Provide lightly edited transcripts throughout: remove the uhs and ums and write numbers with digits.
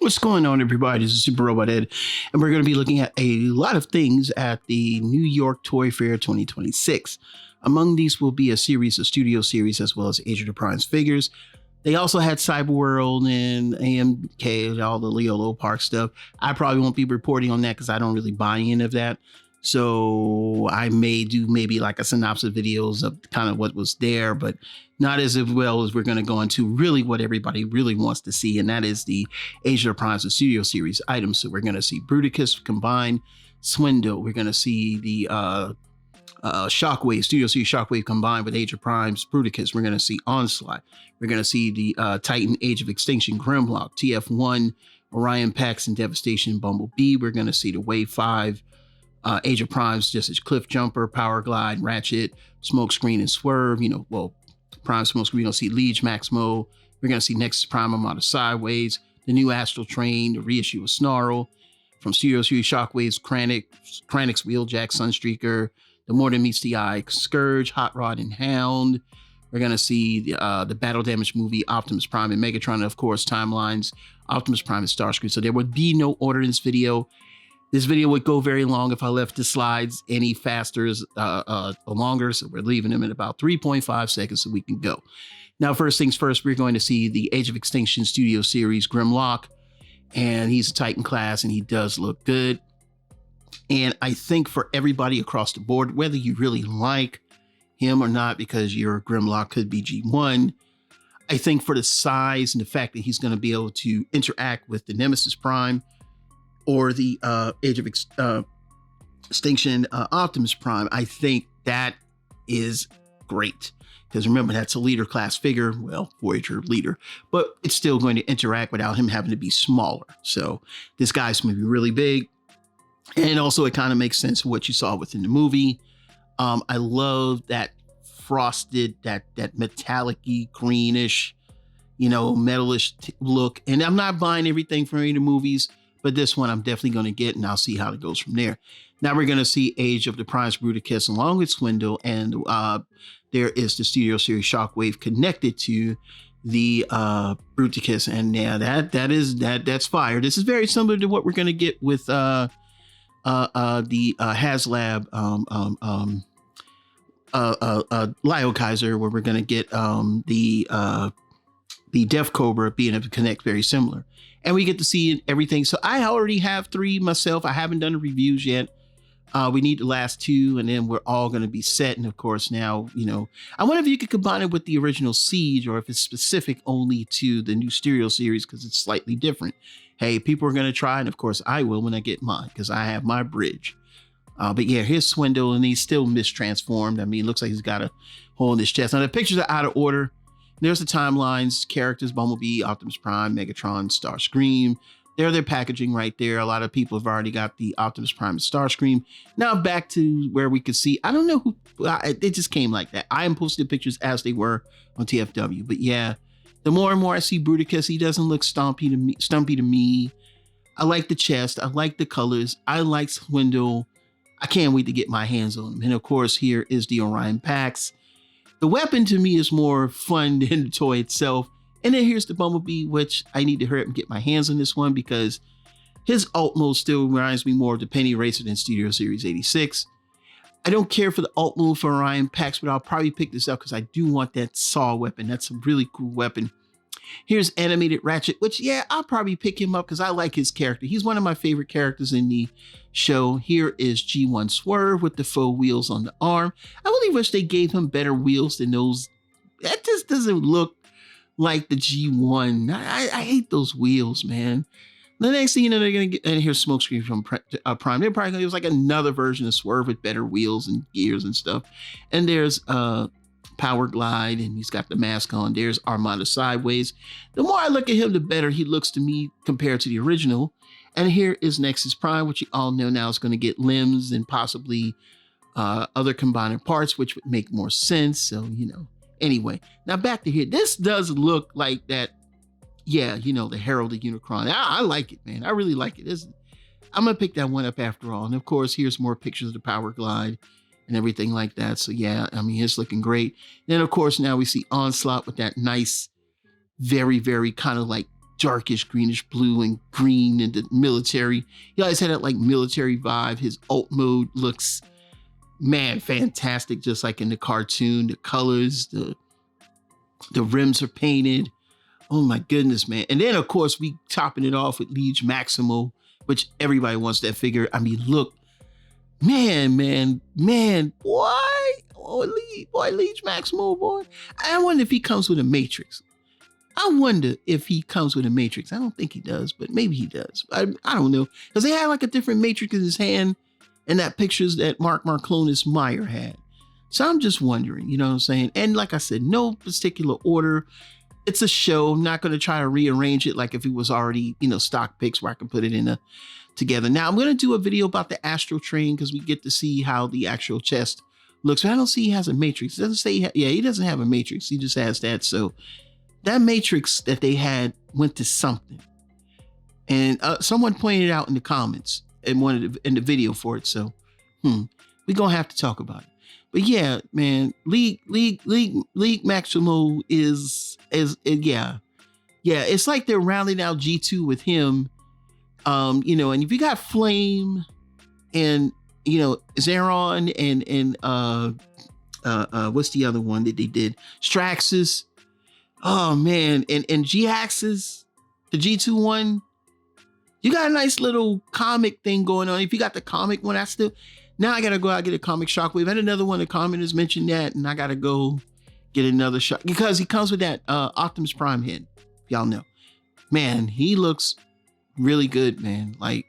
What's going on, everybody? This is Super Robot Ed, and we're going to be looking at a lot of things at the New York Toy Fair 2026. Among these will be a series of studio series as well as Age of the Primes figures. They also had Cyberworld and AMK and all the Leo Park stuff. I probably won't be reporting on that because I don't really buy any of that. So I may do maybe like a synopsis videos of kind of what was there, but not as well as we're going to go into really what everybody really wants to see. And that is the Age of the Primes and Studio Series items. So we're going to see Bruticus combined, Swindle. We're going to see the Shockwave, Studio Series Shockwave combined with Age of Primes, Bruticus. We're going to see Onslaught. We're going to see the Titan Age of Extinction Grimlock, TF1, Orion Pax and Devastation Bumblebee. We're going to see the Wave 5. Age of Primes, just as Cliff Jumper, Power Glide, Ratchet, Smokescreen, and Swerve. Prime Smokescreen, we're going to see Liege, Maximo. We're going to see Nexus Prime Armada Sideways, the new Astral Train, the reissue of Snarl. From Studio Series Shockwaves, KRANIX, Wheeljack, Sunstreaker, The More Than Meets the Eye, Scourge, Hot Rod, and Hound. We're going to see the Battle Damage movie, Optimus Prime and Megatron, and of course, Timelines, Optimus Prime and Starscream. So there would be no order in this video. This video would go very long if I left the slides any faster or longer, so we're leaving them at about 3.5 seconds so we can go. Now, first things first, we're going to see the Age of Extinction Studio Series Grimlock, and he's a Titan class, and he does look good. And I think for everybody across the board, whether you really like him or not, because your Grimlock could be G1, I think for the size and the fact that he's going to be able to interact with the Nemesis Prime, or the Age of Extinction Optimus Prime, I think that is great. Because remember, that's a leader class figure, well, Voyager leader, but it's still going to interact without him having to be smaller. So this guy's going to be really big. And also it kind of makes sense for what you saw within the movie. I love that frosted, that metallic-y, greenish, metalish look. And I'm not buying everything from any of the movies, but this one I'm definitely going to get, and I'll see how it goes from there. Now we're going to see Age of the Primes Bruticus along with Swindle, and there is the Studio Series Shockwave connected to the Bruticus, and yeah, that's fire. This is very similar to what we're going to get with the HasLab Lio Kaiser, where we're going to get the Death Cobra being able to connect, very similar. And we get to see everything. So I already have 3 myself. I haven't done the reviews yet. We need the last 2, and then we're all going to be set. And of course, now, I wonder if you could combine it with the original Siege, or if it's specific only to the new Stereo series, because it's slightly different. Hey, people are going to try, and of course I will when I get mine, because I have my bridge. But yeah, here's Swindle, and he's still mistransformed. I mean, it looks like he's got a hole in his chest. Now the pictures are out of order. There's the timelines, characters, Bumblebee, Optimus Prime, Megatron, Starscream. Their packaging right there. A lot of people have already got the Optimus Prime and Starscream. Now back to where we could see, I don't know who, it just came like that. I am posting pictures as they were on TFW. But yeah, the more and more I see Bruticus, he doesn't look stumpy to me. I like the chest. I like the colors. I like Swindle. I can't wait to get my hands on him. And of course, here is the Orion Pax. The weapon to me is more fun than the toy itself. And then here's the Bumblebee, which I need to hurry up and get my hands on this one, because his alt mode still reminds me more of the Penny Racer than Studio Series 86. I don't care for the alt mode for Orion Pax, but I'll probably pick this up because I do want that saw weapon. That's a really cool weapon. Here's Animated Ratchet, which, yeah, I'll probably pick him up because I like his character. He's one of my favorite characters in the show. Here is G1 Swerve with the faux wheels on the arm. I really wish they gave him better wheels than those. That just doesn't look like the G1. I hate those wheels, man. The next thing you know, they're going to get, and here's Smokescreen from Prime. They're probably going to use like another version of Swerve with better wheels and gears and stuff. And there's Power Glide, and he's got the mask on. There's Armada Sideways. The more I look at him, the better he looks to me compared to the original. And here is Nexus Prime, which you all know now is going to get limbs and possibly other combining parts, which would make more sense. So, anyway, now back to here. This does look like that. Yeah, the Herald of Unicron. I like it, man. I really like it. I'm going to pick that one up after all. And of course, here's more pictures of the Power Glide and everything like that. So yeah, I mean, it's looking great. Then of course, now we see Onslaught with that nice, very, very kind of like darkish greenish blue and green and the military. He always had that like military vibe. His alt mode looks, man, fantastic, just like in the cartoon. The colors, the rims are painted. Oh my goodness, man. And then of course we topping it off with LIEGE MAXIMO, which everybody wants that figure. I mean, look, man, boy, LIEGE MAXIMO, boy. I wonder if he comes with a matrix. I don't think he does, but maybe he does. I don't know. Because they had like a different matrix in his hand and that pictures that Mark Marclonus Meyer had. So I'm just wondering, you know what I'm saying? And like I said, no particular order. It's a show. I'm not going to try to rearrange it like if it was already, you know, stock picks where I can put it together. Now I'm going to do a video about the Astro Train because we get to see how the actual chest looks. But I don't see he has a matrix. It doesn't say, he doesn't have a matrix. He just has that. So that matrix that they had went to something. And someone pointed it out in the comments and in the video for it. So we're going to have to talk about it. But yeah, man, LIEGE MAXIMO is yeah. It's like they're rounding out G2 with him. You know, and if you got Flame and, you know, Zeron and what's the other one that they did? Straxus. Oh man, and G-Axis, the G2 one, you got a nice little comic thing going on. If you got the comic one, now I gotta go out and get a comic Shockwave. I had another one, the commenters mentioned that, and I gotta go get another shot because he comes with that Optimus Prime head. Y'all know, man, he looks really good, man. Like,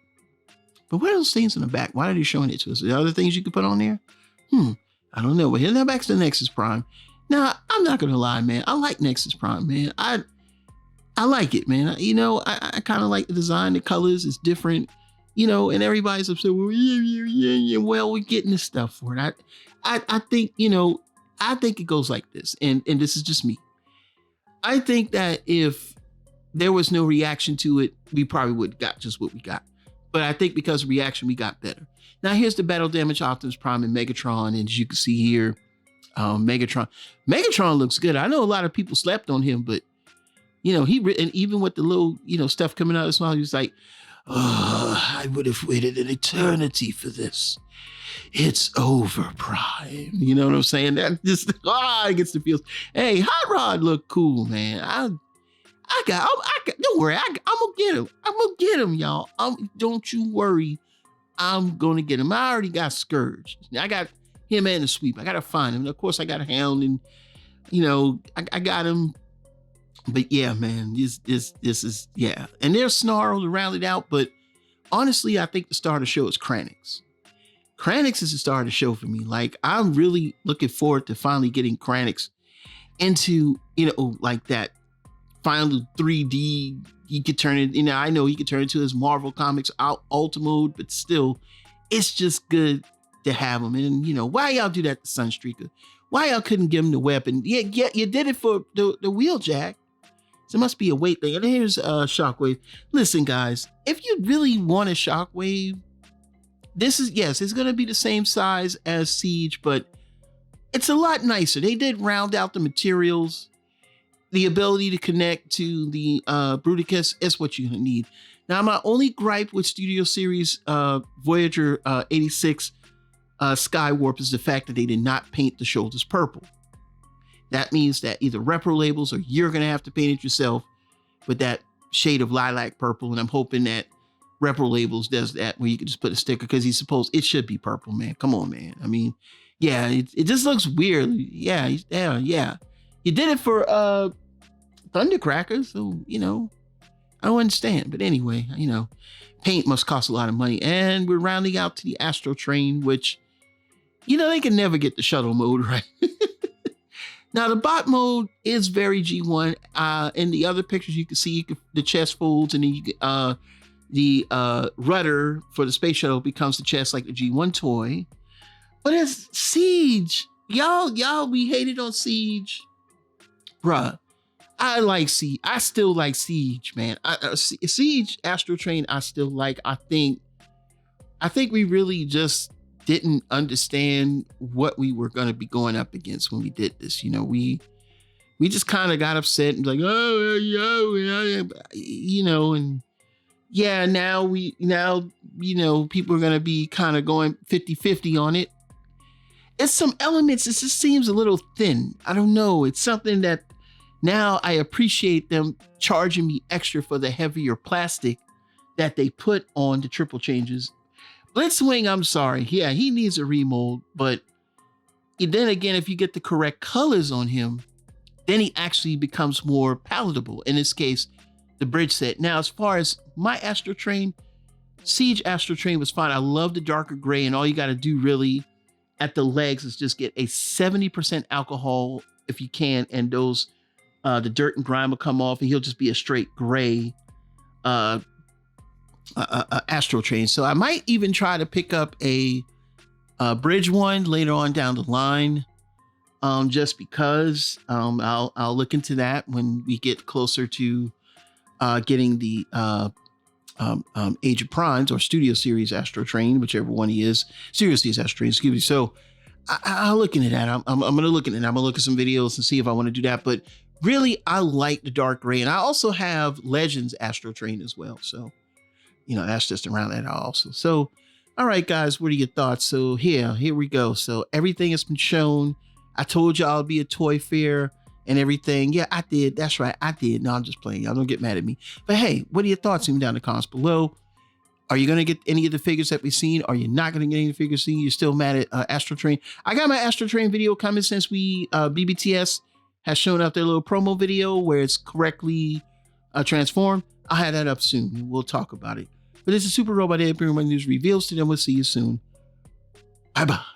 but what are those things in the back? Why are they showing it to us? Are there other things you could put on there? I don't know. But here, that back's the Nexus Prime. Now, I'm not going to lie, man. I like Nexus Prime, man. I like it, man. You know, I kind of like the design. The colors is different, you know, and everybody's upset. Well, yeah. Well, we're getting this stuff for it. I think, you know, I think it goes like this. And this is just me. I think that if there was no reaction to it, we probably would have got just what we got. But I think because of reaction, we got better. Now, here's the Battle Damage Optimus Prime and Megatron. And as you can see here, Megatron looks good. I know a lot of people slept on him, but you know, and even with the little, you know, stuff coming out of his mouth, he was like, oh, I would have waited an eternity for this. It's over, Prime. You know what I'm saying? That just, it gets the feels. Hey, Hot Rod look cool, man. Don't worry. I'm gonna get him. I'm gonna get him, y'all. Don't you worry. I'm gonna get him. I already got Scourge. I got him and the Sweep. I gotta find him. And of course, I got a Hound, and you know, I got him. But yeah, man, this is, yeah. And they're snarled to round it out. But honestly, I think the star of the show is KRANIX. KRANIX is the star of the show for me. Like, I'm really looking forward to finally getting KRANIX into, you know, like that final 3D. He could turn it, you know, I know he could turn it to his Marvel Comics Ultra mode, but still, it's just good to have him. And, you know, why y'all do that to Sunstreaker? Why y'all couldn't give him the weapon? Yeah, you did it for the Wheeljack. So it must be a weight thing. And here's Shockwave. Listen, guys, if you really want a Shockwave, this is, yes, it's going to be the same size as Siege, but it's a lot nicer. They did round out the materials. The ability to connect to the Bruticus is what you're going to need. Now, my only gripe with Studio Series Voyager 86 Skywarp is the fact that they did not paint the shoulders purple. That means that either Repro Labels or you're going to have to paint it yourself with that shade of lilac purple. And I'm hoping that Repro Labels does that where you can just put a sticker because it should be purple, man. Come on, man. I mean, yeah, it just looks weird. Yeah. You did it for Thundercracker, so, you know, I don't understand. But anyway, you know, paint must cost a lot of money. And we're rounding out to the Astro Train, which, you know, they can never get the shuttle mode right. Now, the bot mode is very G1. In the other pictures, you can see the chest folds, and then you can, the rudder for the space shuttle becomes the chest like the G1 toy. But it's Siege. Y'all, we hated on Siege. Bruh, I like Siege. I still like Siege, man. Siege Astro Train, I still like. I think we really just didn't understand what we were going to be going up against when we did this. You know, we we just kind of got upset and like, oh, you know, and yeah, now people are going to be kind of going 50-50 on it. It's some elements, it just seems a little thin. I don't know. It's something that now I appreciate them charging me extra for the heavier plastic that they put on the triple changes. Blitzwing, I'm sorry. Yeah, he needs a remold, but then again, if you get the correct colors on him, then he actually becomes more palatable. In this case, the bridge set. Now, as far as my Astro Train, Siege Astro Train was fine. I love the darker gray, and all you got to do really at the legs is just get a 70% alcohol if you can, and those the dirt and grime will come off, and he'll just be a straight gray Astro Train. So I might even try to pick up a bridge one later on down the line, just because. I'll look into that when we get closer to getting the Age of Primes or Studio Series Astro Train, whichever one he is. Studio Series Astro Train, excuse me. So I'll look into that. I'm going to look into it. I'm going to look at some videos and see if I want to do that. But really, I like the dark gray. And I also have Legends Astro Train as well. So, that's just around that also. So, all right, guys, what are your thoughts? So here we go. So everything has been shown. I told y'all it'd be a toy fair and everything. Yeah, I did. That's right. I did. No, I'm just playing. Y'all don't get mad at me. But hey, what are your thoughts? Leave them down in the comments below. Are you going to get any of the figures that we've seen? Are you not going to get any of the figures seen? You're still mad at Astro Train? I got my Astro Train video coming since BBTS has shown up their little promo video where it's correctly transformed. I'll have that up soon. We'll talk about it. But this is Super Robot Ed bringing my news reveals to them. We'll see you soon. Bye-bye.